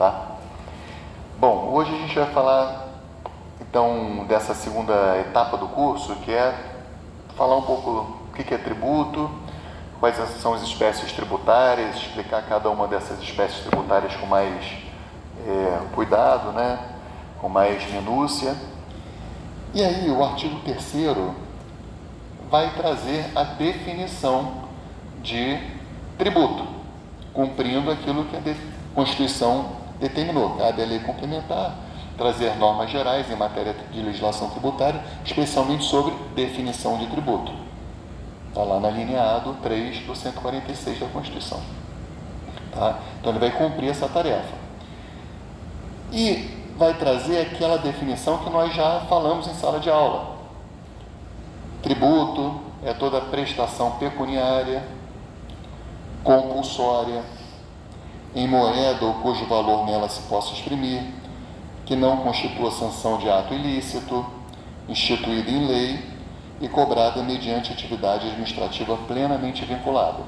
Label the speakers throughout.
Speaker 1: tá? Bom, hoje a gente vai falar, então, dessa segunda etapa do curso, que é falar um pouco o que é tributo, quais são as espécies tributárias, explicar cada uma dessas espécies tributárias com mais cuidado, né? Com mais minúcia. E aí, o artigo 3º vai trazer a definição de tributo, cumprindo aquilo que a Constituição determinou. Cabe à lei complementar trazer normas gerais em matéria de legislação tributária, especialmente sobre definição de tributo. Está lá na linha A do 3 do 146 da Constituição. Tá? Então, ele vai cumprir essa tarefa. E vai trazer aquela definição que nós já falamos em sala de aula. Tributo é toda prestação pecuniária, compulsória, em moeda ou cujo valor nela se possa exprimir, que não constitua sanção de ato ilícito, instituída em lei e cobrada mediante atividade administrativa plenamente vinculada.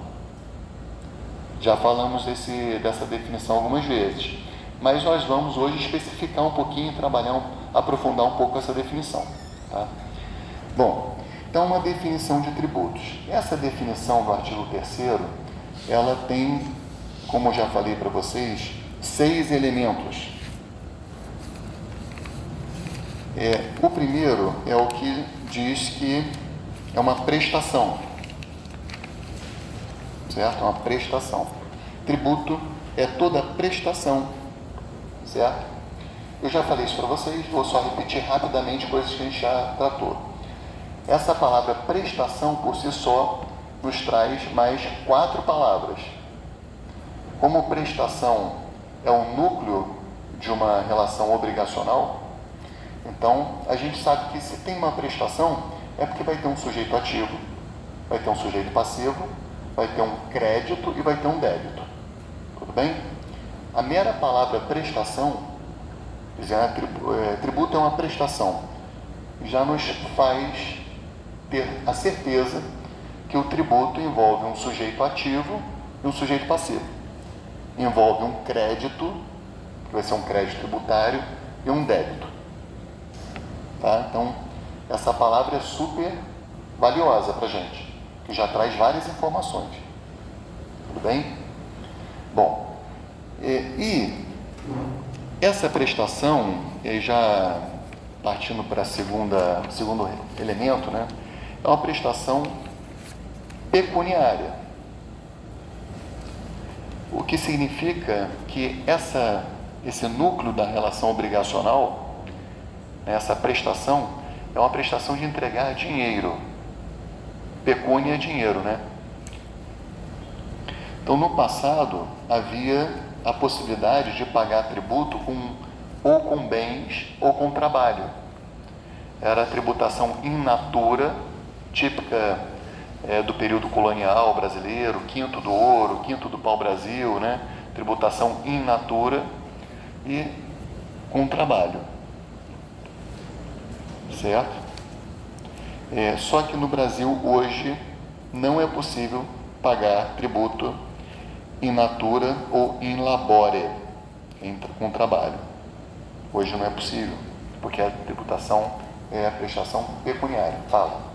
Speaker 1: Já falamos dessa definição algumas vezes, mas nós vamos hoje especificar um pouquinho, aprofundar um pouco essa definição. Tá? Bom, então uma definição de tributos. Essa definição do artigo 3º, ela tem, como eu já falei para vocês, 6 elementos. O primeiro é o que diz que é uma prestação, certo? É uma prestação. Tributo é toda prestação, certo? Eu já falei isso para vocês, vou só repetir rapidamente coisas que a gente já tratou. Essa palavra prestação, por si só, nos traz mais 4 palavras. Como prestação é um núcleo de uma relação obrigacional, então a gente sabe que se tem uma prestação, é porque vai ter um sujeito ativo, vai ter um sujeito passivo, vai ter um crédito e vai ter um débito. Tudo bem? A mera palavra prestação, tributo é uma prestação, já nos faz ter a certeza que o tributo envolve um sujeito ativo e um sujeito passivo. Envolve um crédito, que vai ser um crédito tributário, e um débito. Tá? Então, essa palavra é super valiosa para a gente, que já traz várias informações. Tudo bem? Bom, e essa prestação, já partindo para segundo elemento, né, é uma prestação pecuniária. O que significa que esse núcleo da relação obrigacional, essa prestação, é uma prestação de entregar dinheiro. Pecúnia é dinheiro, né? Então, no passado, havia a possibilidade de pagar tributo ou com bens ou com trabalho. Era a tributação in natura, típica do período colonial brasileiro, quinto do ouro, quinto do pau-brasil, né? Tributação in natura e com trabalho. Certo? Só que no Brasil, hoje, não é possível pagar tributo in natura ou in labore, com trabalho. Hoje não é possível, porque a tributação é a prestação pecuniária. Fala.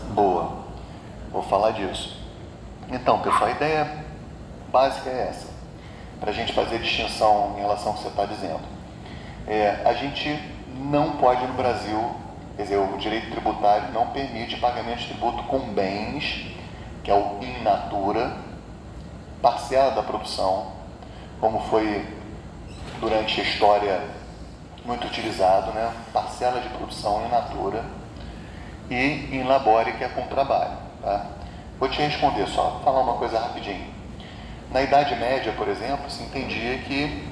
Speaker 1: Boa. Vou falar disso. Então, pessoal, a ideia básica é essa, para a gente fazer distinção em relação ao que você está dizendo. A gente não pode no Brasil, quer dizer, o direito tributário não permite pagamento de tributo com bens, que é o in natura, parcela da produção, como foi durante a história muito utilizado, né? Parcela de produção in natura, e in labore, que é com trabalho. Tá? Vou te responder só, falar uma coisa rapidinho. Na Idade Média, por exemplo, se entendia que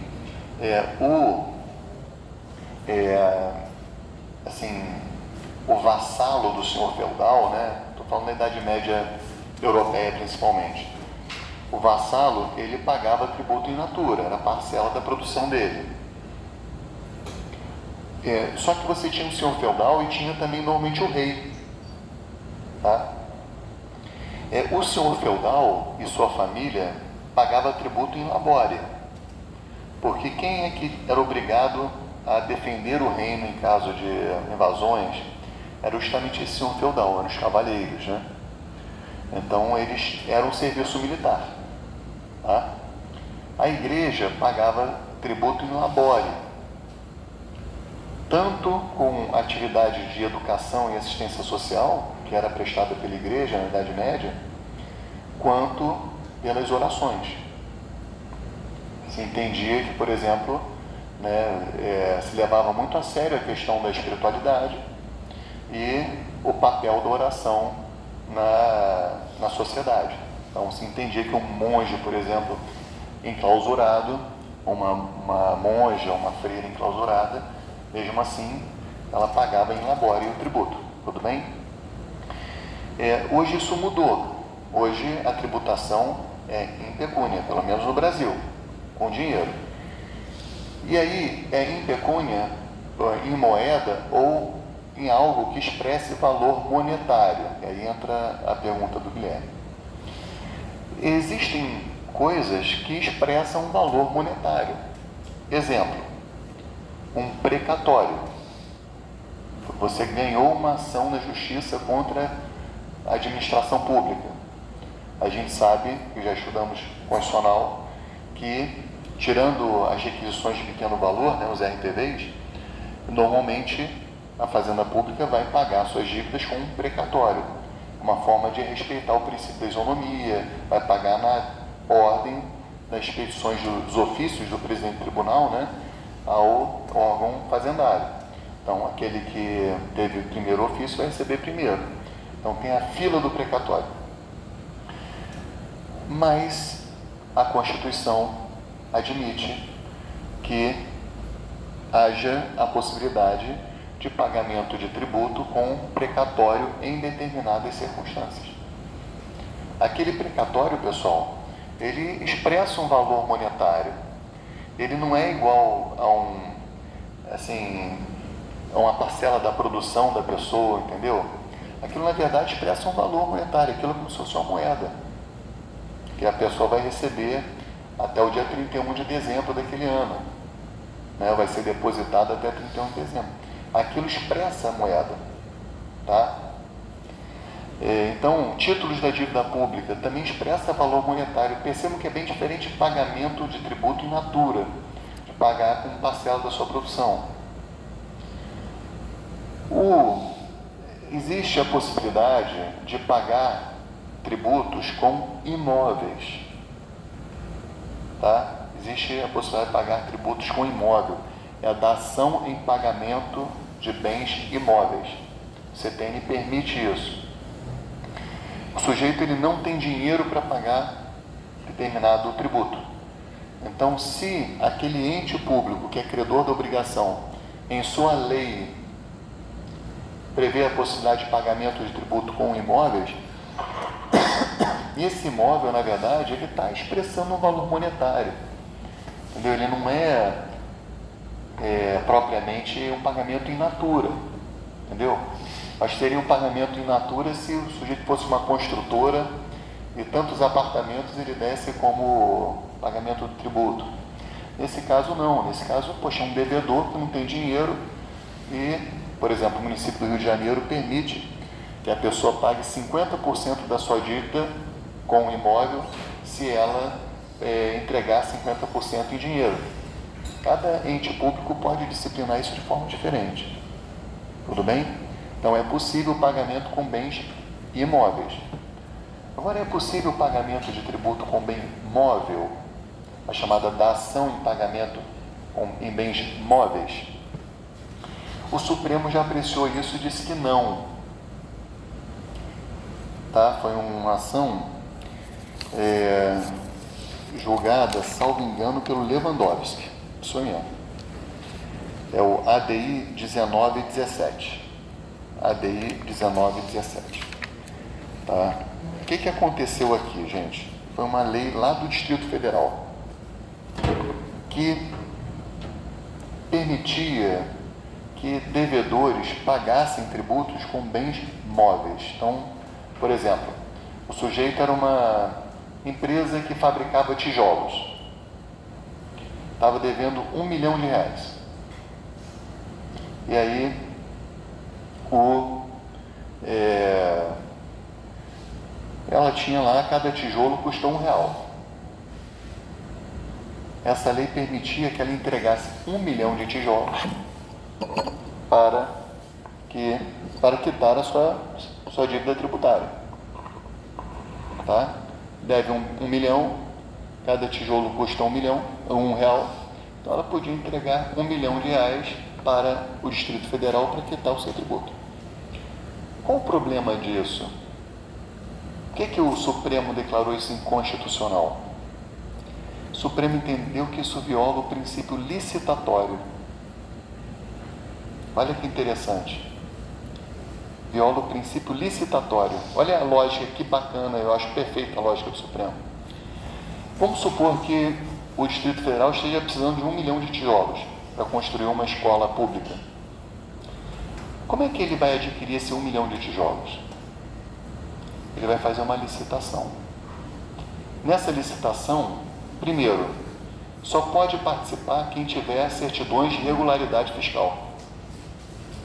Speaker 1: o vassalo do senhor feudal, né? Estou falando da Idade Média europeia principalmente. O vassalo, ele pagava tributo in natura, era parcela da produção dele. Só que você tinha o senhor feudal e tinha também normalmente o rei. Tá? O senhor feudal e sua família pagava tributo in labore, porque quem é que era obrigado a defender o reino em caso de invasões era justamente esse senhor feudal, eram os cavaleiros, né? Então eles eram um serviço militar, tá? A igreja pagava tributo in labore, tanto com atividades de educação e assistência social, que era prestada pela igreja na Idade Média, quanto pelas orações. Se entendia que, por exemplo, se levava muito a sério a questão da espiritualidade e o papel da oração na sociedade. Então se entendia que um monge, por exemplo, enclausurado, uma monja, uma freira enclausurada, mesmo assim ela pagava em labore o tributo, tudo bem? Hoje isso mudou. Hoje a tributação é em pecúnia, pelo menos no Brasil, com dinheiro. E aí é em pecúnia, em moeda ou em algo que expresse valor monetário. E aí entra a pergunta do Guilherme. Existem coisas que expressam valor monetário. Exemplo, um precatório. Você ganhou uma ação na justiça contra a administração pública. A gente sabe, que já estudamos constitucional, que tirando as requisições de pequeno valor, os RTVs, normalmente a Fazenda Pública vai pagar suas dívidas com um precatório, uma forma de respeitar o princípio da isonomia, vai pagar na ordem das expedições dos ofícios do presidente do tribunal, ao órgão fazendário. Então, aquele que teve o primeiro ofício vai receber primeiro. Então, tem a fila do precatório. Mas a Constituição admite que haja a possibilidade de pagamento de tributo com precatório em determinadas circunstâncias. Aquele precatório, pessoal, ele expressa um valor monetário. Ele não é igual a uma parcela da produção da pessoa, entendeu? Aquilo, na verdade, expressa um valor monetário, aquilo é como se fosse uma moeda, que a pessoa vai receber até o dia 31 de dezembro daquele ano. Vai ser depositado até 31 de dezembro. Aquilo expressa a moeda, tá? Então, títulos da dívida pública também expressa valor monetário. Percebam que é bem diferente de pagamento de tributo in natura, de pagar com parcela da sua produção. Existe a possibilidade de pagar tributos com imóveis, tá? Existe a possibilidade de pagar tributos com imóvel. É a dação em pagamento de bens imóveis. O CTN permite isso. O sujeito ele não tem dinheiro para pagar determinado tributo. Então, se aquele ente público que é credor da obrigação, em sua lei, prevê a possibilidade de pagamento de tributo com imóveis, esse imóvel, na verdade, ele está expressando um valor monetário. Entendeu? Ele não é propriamente um pagamento in natura. Entendeu? Mas seria um pagamento in natura se o sujeito fosse uma construtora e tantos apartamentos ele desse como pagamento de tributo. Nesse caso, não. Nesse caso, é um devedor que não tem dinheiro e, por exemplo, o município do Rio de Janeiro permite que a pessoa pague 50% da sua dívida com o imóvel se ela entregar 50% em dinheiro. Cada ente público pode disciplinar isso de forma diferente. Tudo bem? Então, é possível o pagamento com bens imóveis. Agora, é possível o pagamento de tributo com bem móvel, a chamada dação em pagamento em bens móveis? O Supremo já apreciou isso e disse que não. Tá? Foi uma ação julgada, salvo engano, pelo Lewandowski. Isso mesmo. É o ADI 1917. ADI 1917. Tá? O que aconteceu aqui, gente? Foi uma lei lá do Distrito Federal que permitia que devedores pagassem tributos com bens móveis. Então, por exemplo, O sujeito era uma empresa que fabricava tijolos. Estava devendo R$1 milhão. E aí, ela tinha lá, cada tijolo custou R$1. Essa lei permitia que ela entregasse 1 milhão de tijolos para quitar a sua dívida tributária. Tá? Deve 1 milhão, cada tijolo custa 1 milhão, R$1. Então ela podia entregar R$1 milhão para o Distrito Federal para quitar o seu tributo. Qual o problema disso? Por que o Supremo declarou isso inconstitucional? O Supremo entendeu que isso viola o princípio licitatório. Olha que interessante. Viola o princípio licitatório. Olha a lógica, que bacana, eu acho perfeita a lógica do Supremo. Vamos supor que o Distrito Federal esteja precisando de 1 milhão de tijolos para construir uma escola pública. Como é que ele vai adquirir esse 1 milhão de tijolos? Ele vai fazer uma licitação. Nessa licitação, primeiro, só pode participar quem tiver certidões de regularidade fiscal.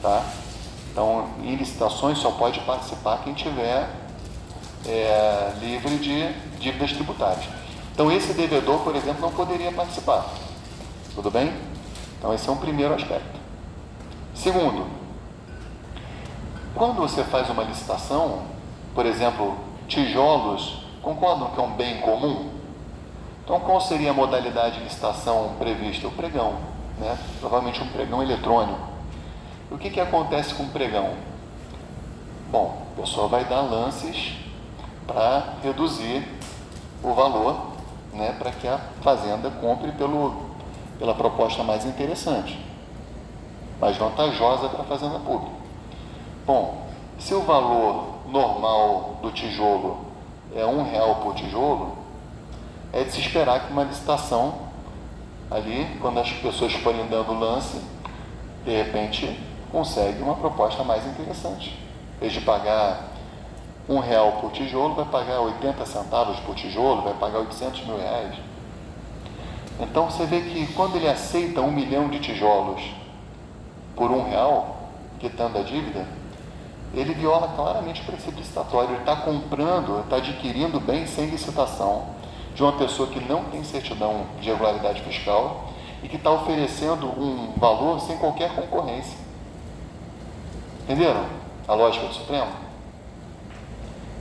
Speaker 1: Tá? Então, em licitações só pode participar quem tiver livre de dívidas tributárias. Então, esse devedor, por exemplo, não poderia participar. Tudo bem? Então, esse é um primeiro aspecto. Segundo, quando você faz uma licitação, por exemplo, tijolos, concordam que é um bem comum? Então, qual seria a modalidade de licitação prevista? O pregão, né? Provavelmente um pregão eletrônico. O que acontece com o pregão? Bom, a pessoa vai dar lances para reduzir o valor, né, para que a fazenda compre pela proposta mais interessante, mais vantajosa para a fazenda pública. Bom, se o valor normal do tijolo é R$1 por tijolo, é de se esperar que uma licitação ali, quando as pessoas forem dando lance, de repente consegue uma proposta mais interessante. Em vez de pagar R$1 por tijolo, vai pagar 80 centavos por tijolo, vai pagar R$800 mil. Então você vê que quando ele aceita 1 milhão de tijolos por R$1, quitando a dívida, ele viola claramente o princípio licitatório. Ele está comprando, está adquirindo bem sem licitação de uma pessoa que não tem certidão de regularidade fiscal e que está oferecendo um valor sem qualquer concorrência. Entenderam a lógica do Supremo?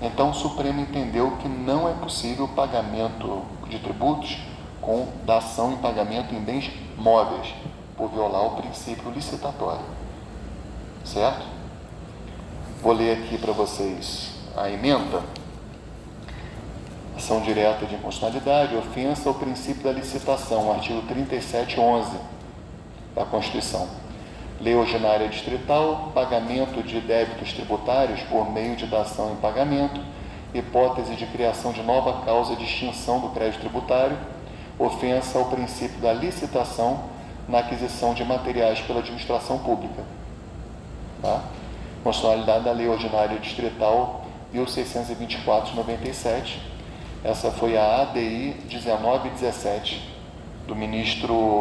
Speaker 1: Então o Supremo entendeu que não é possível o pagamento de tributos com dação em pagamento em bens móveis, por violar o princípio licitatório. Certo? Vou ler aqui para vocês a ementa. Ação direta de inconstitucionalidade, ofensa ao princípio da licitação, artigo 3711 da Constituição. Lei ordinária distrital, pagamento de débitos tributários por meio de dação em pagamento, hipótese de criação de nova causa de extinção do crédito tributário, ofensa ao princípio da licitação na aquisição de materiais pela administração pública. Tá? Constitucionalidade da Lei Ordinária Distrital 1624/97. Essa foi a ADI 1917,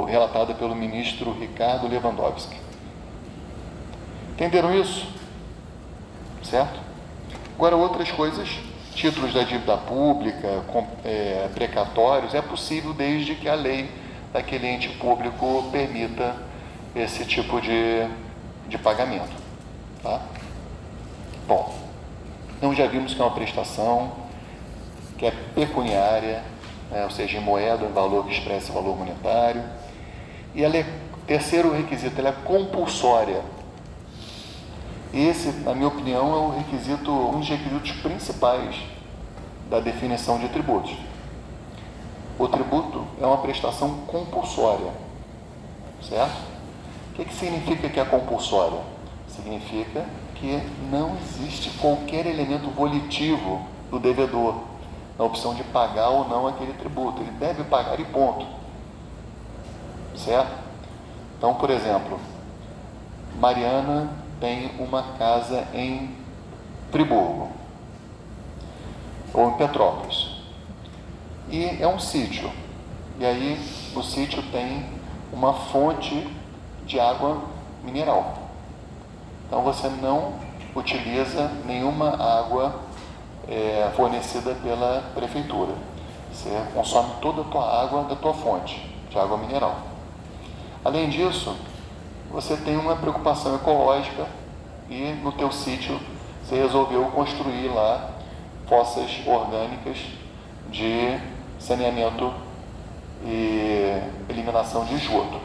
Speaker 1: relatada pelo ministro Ricardo Lewandowski. Entenderam isso? Certo? Agora, outras coisas, títulos da dívida pública, precatórios, é possível desde que a lei daquele ente público permita esse tipo de pagamento. Tá? Bom, então já vimos que é uma prestação que é pecuniária, né, ou seja, em moeda, em valor que expressa valor monetário. E ela terceiro requisito, ela é compulsória. Esse, na minha opinião, é um dos requisitos principais da definição de tributos. O tributo é uma prestação compulsória, certo? O que significa que é compulsória? Significa que não existe qualquer elemento volitivo do devedor na opção de pagar ou não aquele tributo. Ele deve pagar e ponto. Certo? Então, por exemplo, Mariana tem uma casa em Friburgo. ou em Petrópolis. E é um sítio. E aí, no sítio tem uma fonte de água mineral. Então, você não utiliza nenhuma água fornecida pela prefeitura. Você consome toda a tua água da tua fonte, de água mineral. Além disso, você tem uma preocupação ecológica e no teu sítio você resolveu construir lá fossas orgânicas de saneamento e eliminação de esgoto.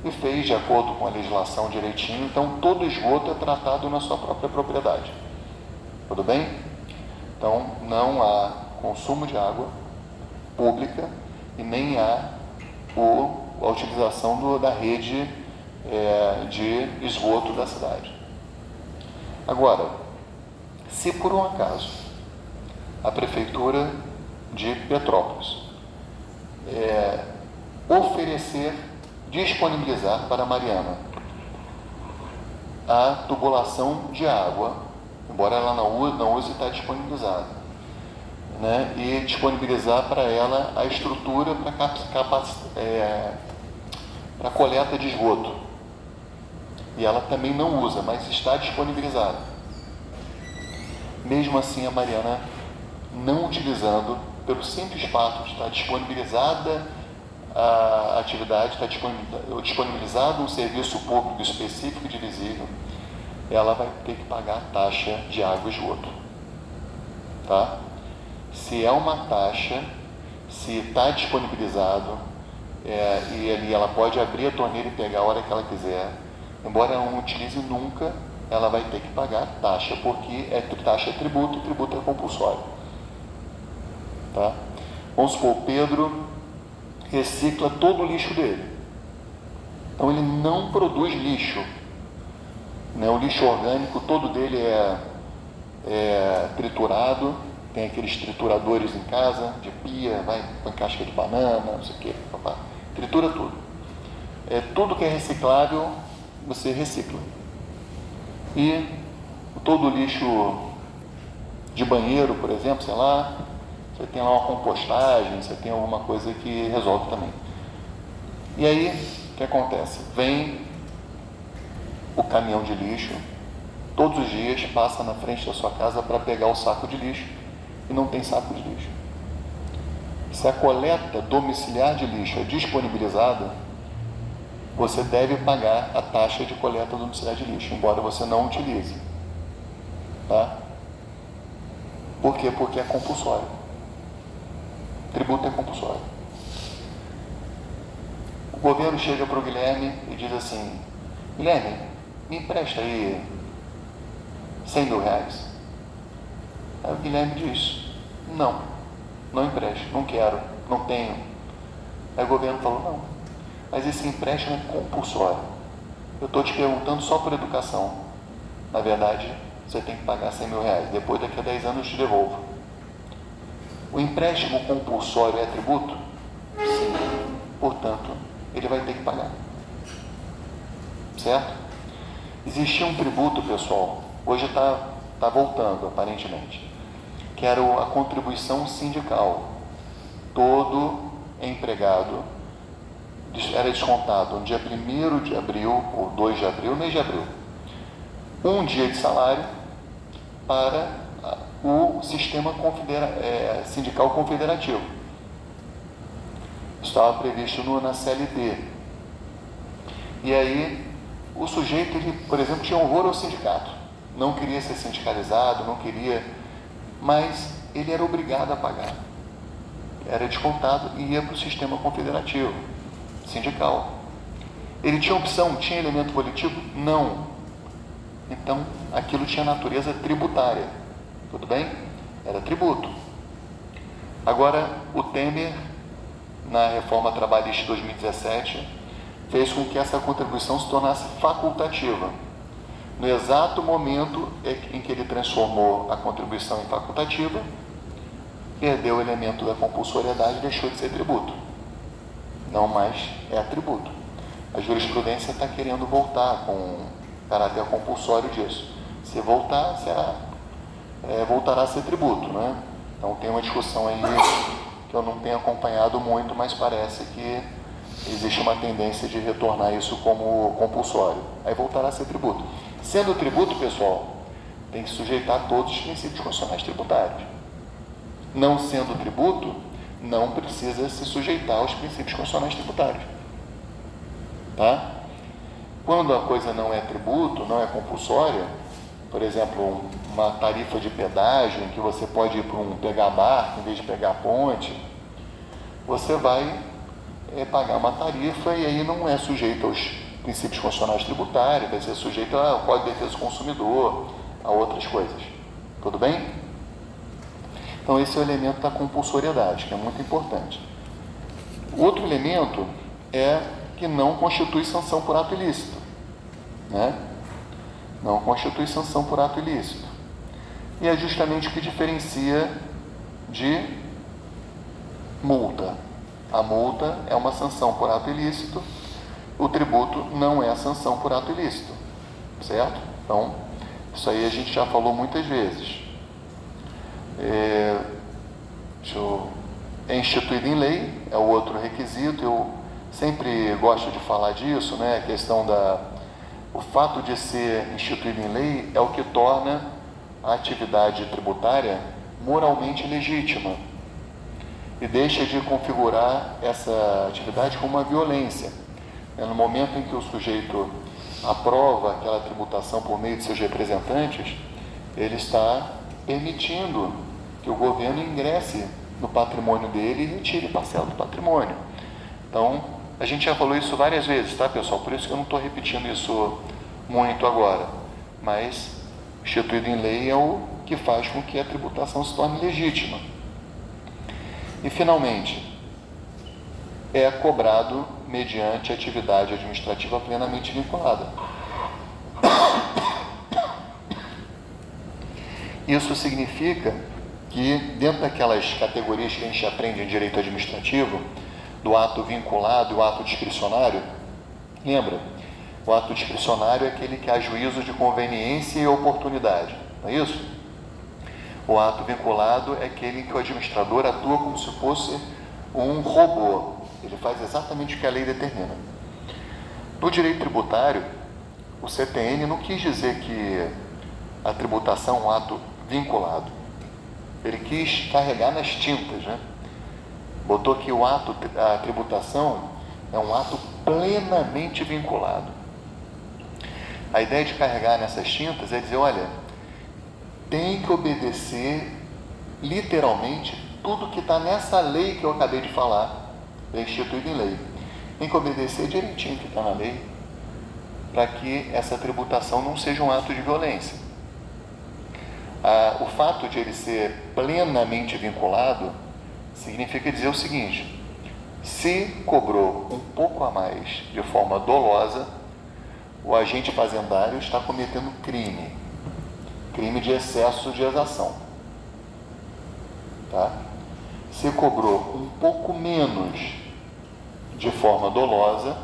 Speaker 1: E fez de acordo com a legislação direitinho, então todo esgoto é tratado na sua própria propriedade. Tudo bem? Então não há consumo de água pública e nem há a utilização da rede de esgoto da cidade. Agora, se por um acaso a Prefeitura de Petrópolis disponibilizar para Mariana a tubulação de água, embora ela não use, está disponibilizada, né? E disponibilizar para ela a estrutura para coleta de esgoto. E ela também não usa, mas está disponibilizada. Mesmo assim, a Mariana não utilizando, pelo simples fato de estar disponibilizada a atividade, está disponibilizado um serviço público específico de visível, ela vai ter que pagar a taxa de água e esgoto. Tá? Se é uma taxa, se está disponibilizado, e ali ela pode abrir a torneira e pegar a hora que ela quiser, embora ela não utilize nunca, ela vai ter que pagar taxa, porque taxa é tributo e tributo é compulsório. Tá? Vamos supor, o Pedro recicla todo o lixo dele. Então ele não produz lixo. Né? O lixo orgânico todo dele é triturado, tem aqueles trituradores em casa, de pia, vai com casca de banana, não sei o que, tritura tudo. Tudo que é reciclável, você recicla. E todo o lixo de banheiro, por exemplo, sei lá, você tem lá uma compostagem, você tem alguma coisa que resolve também. E aí, o que acontece? Vem o caminhão de lixo, todos os dias passa na frente da sua casa para pegar o saco de lixo e não tem saco de lixo. Se a coleta domiciliar de lixo é disponibilizada, você deve pagar a taxa de coleta domiciliar de lixo, embora você não utilize. Tá? Por quê? Porque é compulsório. Tributo é compulsório. O governo chega para o Guilherme e diz assim: Guilherme, me empresta aí 100 mil reais. Aí o Guilherme diz: não empresto, não quero, não tenho. Aí o governo falou: não, mas esse empréstimo é compulsório. Eu estou te perguntando só por educação. Na verdade, você tem que pagar 100 mil reais. Depois, daqui a 10 anos, eu te devolvo. O empréstimo compulsório é tributo? Sim. Portanto, ele vai ter que pagar. Certo? Existia um tributo, pessoal, hoje está voltando, aparentemente, que era a contribuição sindical. Todo empregado era descontado no dia 1º de abril, ou 2 de abril, mês de abril, um dia de salário para o sistema sindical confederativo. Estava previsto na CLT. E aí, o sujeito, ele, por exemplo, tinha horror ao sindicato. Não queria ser sindicalizado, não queria, mas ele era obrigado a pagar. Era descontado e ia para o sistema confederativo, sindical. Ele tinha opção, tinha elemento volitivo? Não. Então, aquilo tinha natureza tributária. Tudo bem? Era tributo. Agora, o Temer, na reforma trabalhista de 2017, fez com que essa contribuição se tornasse facultativa. No exato momento em que ele transformou a contribuição em facultativa, perdeu o elemento da compulsoriedade e deixou de ser tributo. Não mais é tributo. A jurisprudência está querendo voltar com caráter compulsório disso. Se voltar, voltará a ser tributo, né? Então tem uma discussão aí que eu não tenho acompanhado muito, mas parece que existe uma tendência de retornar isso como compulsório. Aí voltará a ser tributo. Sendo tributo, pessoal, tem que sujeitar todos os princípios constitucionais tributários. Não sendo tributo, não precisa se sujeitar aos princípios constitucionais tributários. Tá? Quando a coisa não é tributo, não é compulsória, por exemplo, uma tarifa de pedágio em que você pode ir para pegar barco em vez de pegar ponte, você vai pagar uma tarifa e aí não é sujeito aos princípios constitucionais tributários, vai ser sujeito ao Código de Defesa do Consumidor, a outras coisas. Tudo bem? Então esse é o elemento da compulsoriedade, que é muito importante. O outro elemento é que não constitui sanção por ato ilícito, né? Não constitui sanção por ato ilícito. E é justamente o que diferencia de multa. A multa é uma sanção por ato ilícito, o tributo não é sanção por ato ilícito, certo? Então, isso aí a gente já falou muitas vezes. É instituído em lei, é o outro requisito. Eu sempre gosto de falar disso, né? A questão o fato de ser instituído em lei é o que torna a atividade tributária moralmente legítima e deixa de configurar essa atividade como uma violência. No momento em que o sujeito aprova aquela tributação por meio de seus representantes, ele está permitindo que o governo ingresse no patrimônio dele e retire parcela do patrimônio. Então, a gente já falou isso várias vezes, tá, pessoal? Por isso que eu não estou repetindo isso muito agora. Mas, instituído em lei é o que faz com que a tributação se torne legítima. E, finalmente, é cobrado mediante atividade administrativa plenamente vinculada. Isso significa que, dentro daquelas categorias que a gente aprende em direito administrativo, do ato vinculado e o ato discricionário, lembra? O ato discricionário é aquele que há juízo de conveniência e oportunidade, não é isso? O ato vinculado é aquele em que o administrador atua como se fosse um robô. Ele faz exatamente o que a lei determina. No direito tributário, o CTN não quis dizer que a tributação é um ato vinculado. Ele quis carregar nas tintas, né? Botou que a tributação é um ato plenamente vinculado. A ideia de carregar nessas tintas é dizer, olha, tem que obedecer literalmente tudo que está nessa lei que eu acabei de falar, é instituído em lei. Tem que obedecer direitinho o que está na lei, para que essa tributação não seja um ato de violência. O fato de ele ser plenamente vinculado significa dizer o seguinte: se cobrou um pouco a mais de forma dolosa, o agente fazendário está cometendo crime de excesso de exação. Tá? Se cobrou um pouco menos de forma dolosa,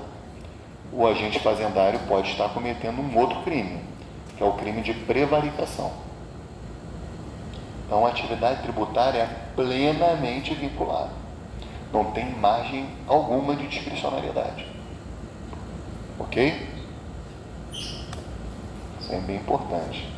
Speaker 1: o agente fazendário pode estar cometendo um outro crime, que é o crime de prevaricação. Então, a atividade tributária é plenamente vinculada. Não tem margem alguma de discricionariedade. Ok? Isso é bem importante.